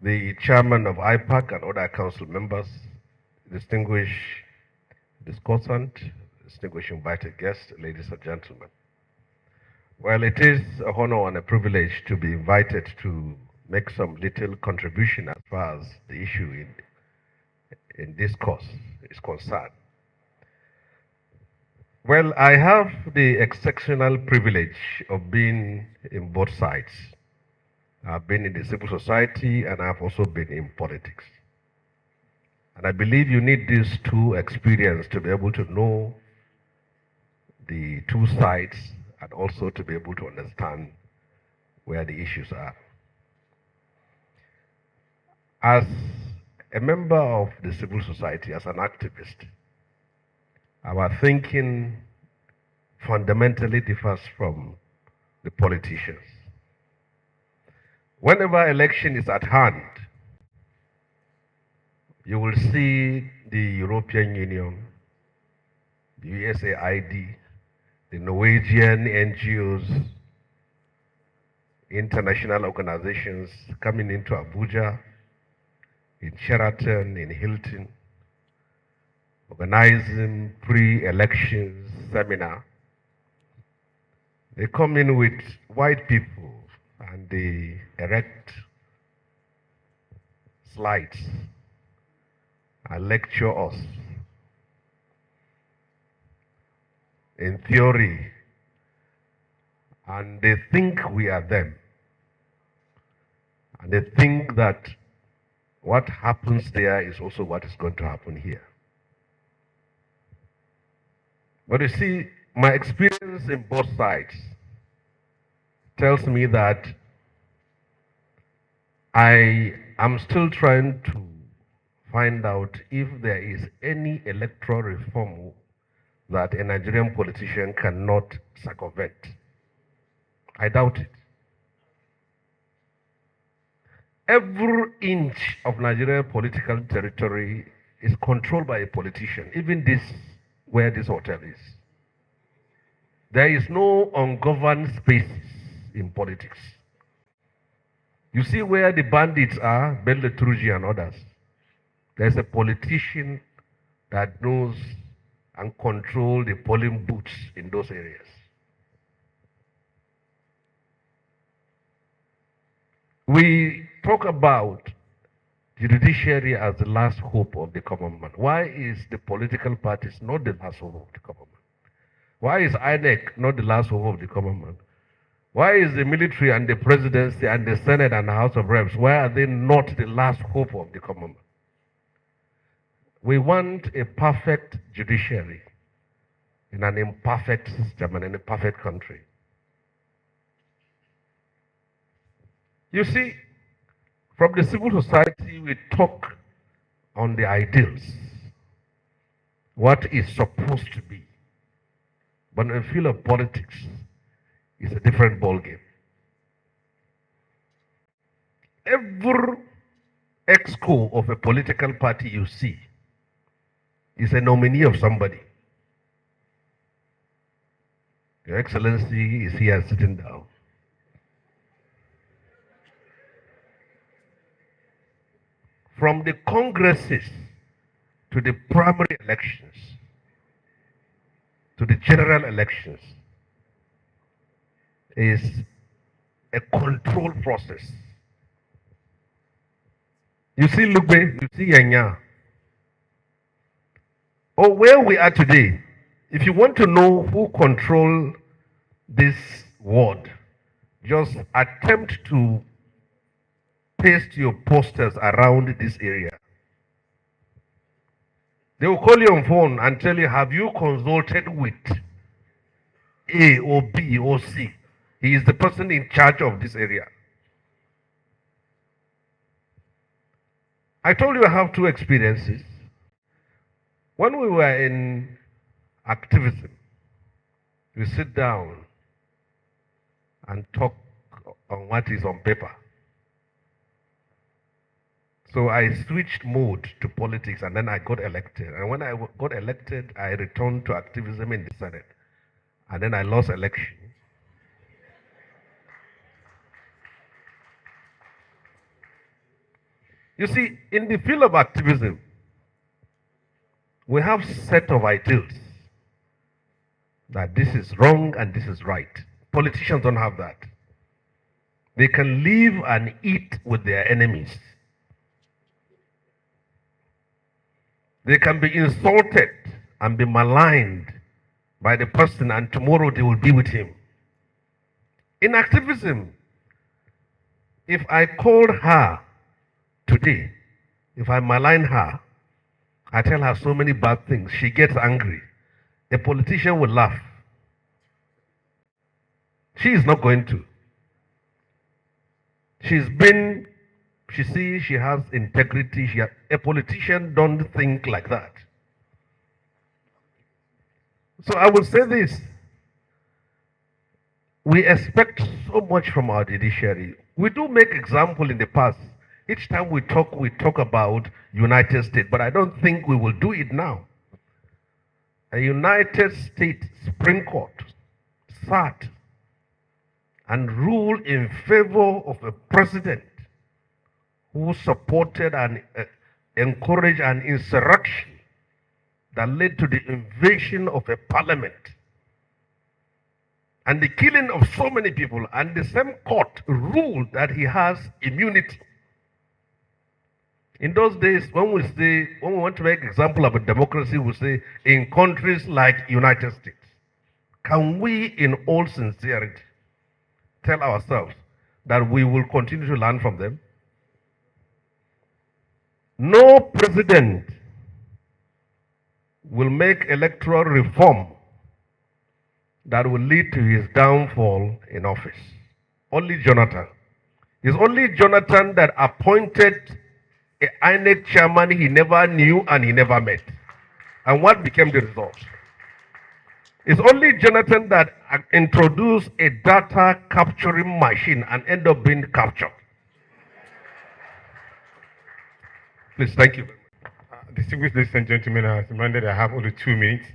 the chairman of IPAC and other council members, distinguished discussant, distinguished invited guests, ladies and gentlemen. Well, it is a honor and a privilege to be invited to make some little contribution as far as the issue in this course is concerned. Well, I have the exceptional privilege of being in both sides. I've been in the civil society and I've also been in politics. And I believe you need these two experiences to be able to know the two sides and also to be able to understand where the issues are. As a member of the civil society, as an activist, our thinking fundamentally differs from the politicians. Whenever election is at hand, you will see the European Union, the USAID, the Norwegian NGOs, international organizations coming into Abuja, in Sheraton, in Hilton, organizing pre-elections seminar. They come in with white people and they erect slides and lecture us in theory, and they think we are them. And they think that what happens there is also what is going to happen here. But you see, my experience in both sides tells me that I am still trying to find out if there is any electoral reform that a Nigerian politician cannot circumvent. I doubt it. Every inch of Nigerian political territory is controlled by a politician, even this, where this hotel is. There is no ungoverned spaces in politics. You see where the bandits are, Bello Truji and others. There's a politician that knows and controls the polling booths in those areas. We talk about the judiciary as the last hope of the common man. Why is the political parties not the last hope of the common man? Why is INEC not the last hope of the common man? Why is the military and the presidency and the Senate and the House of Reps, why are they not the last hope of the common man? We want a perfect judiciary in an imperfect system and in a perfect country. You see, from the civil society, we talk on the ideals, what is supposed to be. But in the field of politics, it's a different ballgame. Every exco of a political party you see is a nominee of somebody. Your Excellency is here sitting down. From the congresses to the primary elections to the general elections is a control process. You see Lugbe, you see Yanya. Or where we are today, if you want to know who control this ward, just attempt to paste your posters around this area. They will call you on phone and tell you, have you consulted with A or B or C? He is the person in charge of this area. I told you I have two experiences. When we were in activism, we sit down and talk on what is on paper. So I switched mode to politics and then I got elected. And when I got elected, I returned to activism in the Senate. And then I lost election. You see, in the field of activism, we have set of ideals that this is wrong and this is right. Politicians don't have that. They can live and eat with their enemies. They can be insulted and be maligned by the person, and tomorrow they will be with him. In activism, if I called her today, if I malign her, I tell her so many bad things, she gets angry. A politician will laugh. She is not going to. She sees she has integrity. A politician don't think like that. So I will say this. We expect so much from our judiciary. We do make example in the past. Each time we talk about United States, but I don't think we will do it now. A United States Supreme Court sat and ruled in favor of a president who supported and encouraged an insurrection that led to the invasion of a parliament and the killing of so many people, and the same court ruled that he has immunity. In those days, when we want to make example of a democracy, we say in countries like United States, can we in all sincerity tell ourselves that we will continue to learn from them? No president will make electoral reform that will lead to his downfall in office. Only Jonathan. It's only Jonathan that appointed an INEC chairman he never knew and he never met. And what became the result? It's only Jonathan that introduced a data capturing machine and ended up being captured. Please, thank you very much. Distinguished ladies and gentlemen, as demanded, I have only 2 minutes,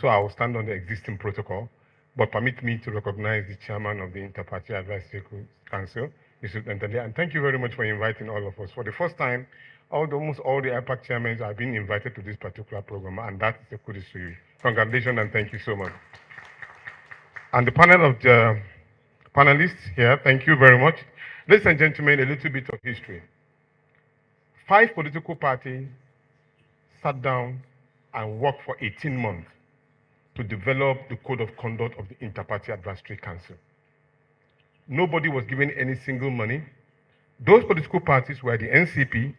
so I will stand on the existing protocol. But permit me to recognize the chairman of the Interparty Advisory Council, Mr. Ntali, and thank you very much for inviting all of us. For the first time, almost all the IPAC chairmen are being invited to this particular program, and that is a kudos to you. Congratulations and thank you so much. And the panel of the panelists here, thank you very much. Ladies and gentlemen, a little bit of history. 5 political parties sat down and worked for 18 months to develop the code of conduct of the Interparty Advisory Council. Nobody was given any single money. Those political parties were the NCP,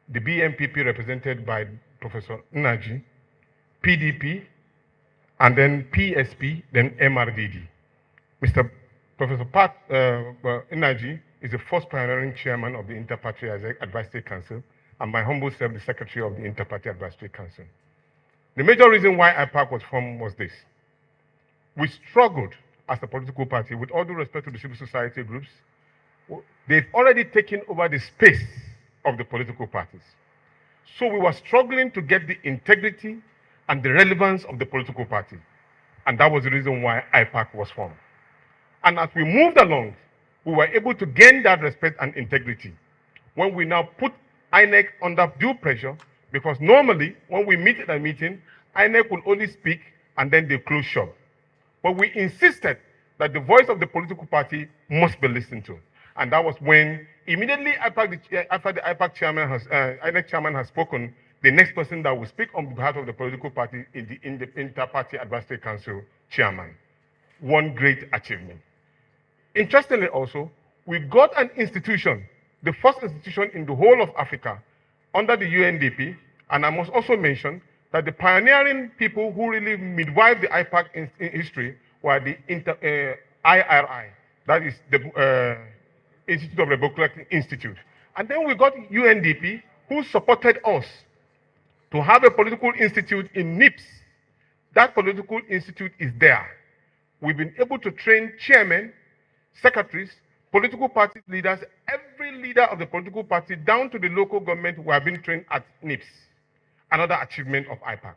the BMPP represented by Professor Nnaji, PDP, and then PSP, then MRDD. Mr. Professor Nnaji is the first pioneering chairman of the Interparty Advisory Council, and my humble self, the secretary of the Interparty Advisory Council. The major reason why IPAC was formed was this. We struggled as a political party, with all due respect to the civil society groups. They've already taken over the space of the political parties. So we were struggling to get the integrity and the relevance of the political party. And that was the reason why IPAC was formed. And as we moved along, we were able to gain that respect and integrity. When we now put INEC under due pressure, because normally when we meet at a meeting, INEC will only speak and then they close shop. But we insisted that the voice of the political party must be listened to. And that was when immediately after the IPAC chairman INEC chairman has spoken, the next person that will speak on behalf of the political party is the Interparty Advisory Council chairman. One great achievement. Interestingly also, we got an institution, the first institution in the whole of Africa, under the UNDP, and I must also mention that the pioneering people who really midwife the IPAC in history were the IRI, that is the Institute of Rebel Collecting Institute. And then we got UNDP, who supported us to have a political institute in NIPS. That political institute is there. We've been able to train chairmen, secretaries, political party leaders, every leader of the political party down to the local government who have been trained at NIPS. Another achievement of IPAC.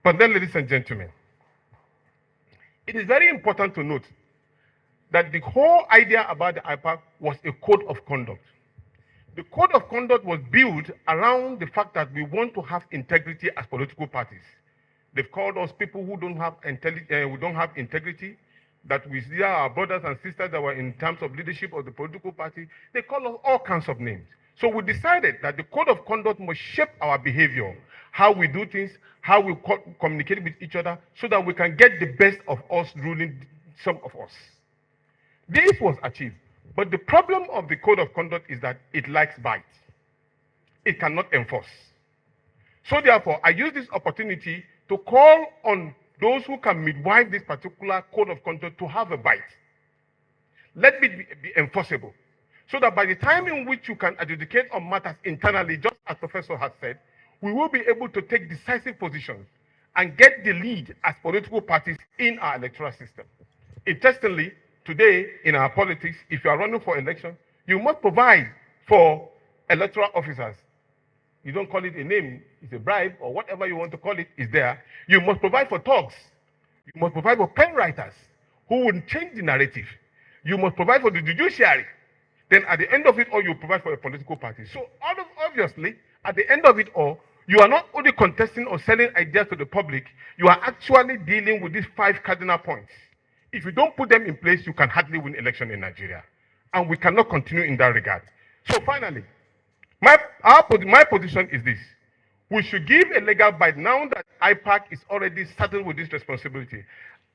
But then, ladies and gentlemen, it is very important to note that the whole idea about the IPAC was a code of conduct. The code of conduct was built around the fact that we want to have integrity as political parties. They've called us people who don't have integrity, that we see our brothers and sisters that were in terms of leadership of the political party. They call us all kinds of names. So we decided that the code of conduct must shape our behavior, how we do things, how we communicate with each other, so that we can get the best of us ruling some of us. This was achieved. But the problem of the code of conduct is that it likes bites. It cannot enforce. So therefore, I use this opportunity to call on those who can midwife this particular code of conduct to have a bite. Let it be enforceable. So that by the time in which you can adjudicate on matters internally, just as Professor has said, we will be able to take decisive positions and get the lead as political parties in our electoral system. Interestingly, today in our politics, if you are running for election, you must provide for electoral officers. You don't call it a name, it's a bribe, or whatever you want to call it is there. You must provide for thugs. You must provide for pen writers who will change the narrative. You must provide for the judiciary. Then at the end of it all, you provide for a political party. So obviously, at the end of it all, you are not only contesting or selling ideas to the public, you are actually dealing with these 5 cardinal points. If you don't put them in place, you can hardly win election in Nigeria. And we cannot continue in that regard. So finally, my position is this. We should give a legal bite now that IPAC is already saddled with this responsibility.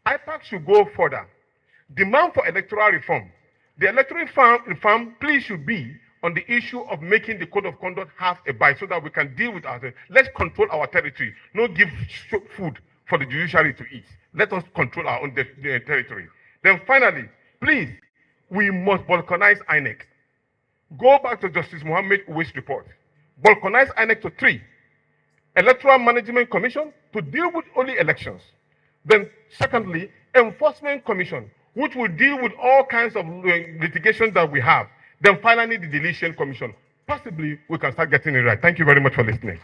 IPAC should go further. Demand for electoral reform. The electoral reform, please, should be on the issue of making the code of conduct have a bite so that we can deal with ourselves. Let's control our territory. Not give food for the judiciary to eat. Let us control our own territory. Then finally, please, we must balkanize INEC. Go back to Justice Mohammed Uwais' report. Balkanize INEC to 3. Electoral Management Commission to deal with only elections. Then secondly, Enforcement Commission, which will deal with all kinds of litigation that we have. Then finally, the Deletion Commission. Possibly, we can start getting it right. Thank you very much for listening.